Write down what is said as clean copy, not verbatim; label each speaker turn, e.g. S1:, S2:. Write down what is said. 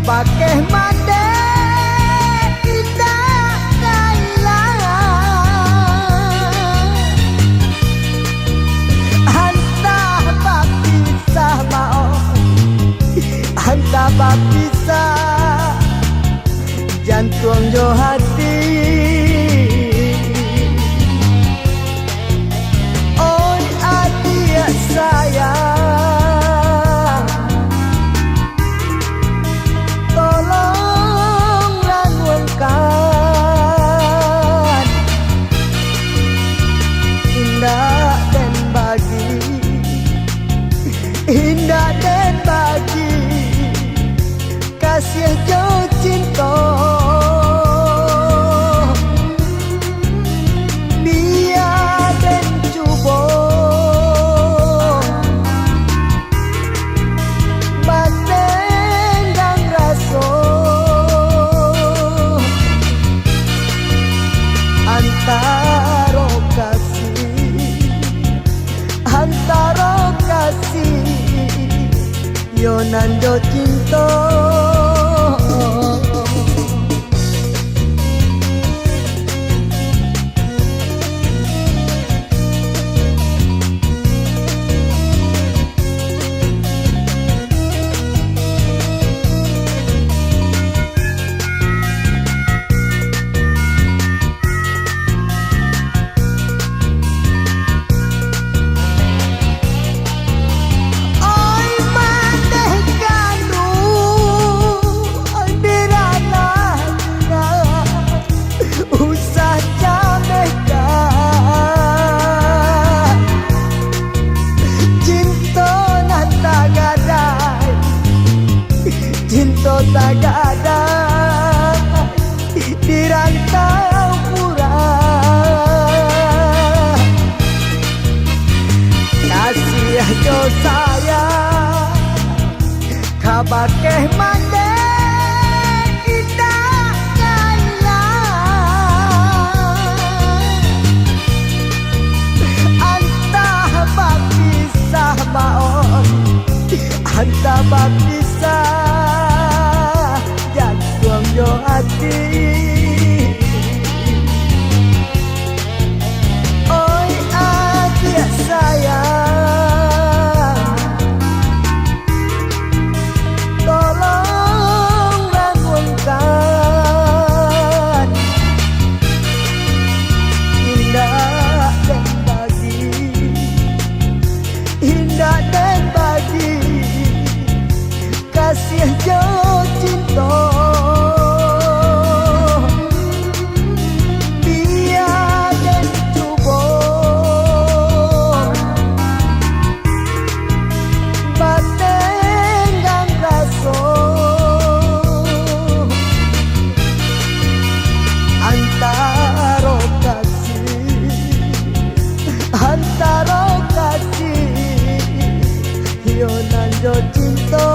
S1: bakeh mande indah kailangan hantah bapisah maon hantah bapisah jantung jo hati oi adik sayang tolong renungkan indah dan bagi indah dan bagi kasih jo cinta biar dan cuba batenggang rasa antara kasih yo nando cinta. Cinta tak ada di rantau murah kasih jo sayang kabakeh mande indah kailangan antah bapisah maon antah bapisah yo hati oi adik sayang tolong renungkan indah dan bagi indah dan bagi kasih jo cinta antara kasih yo nanjo cinta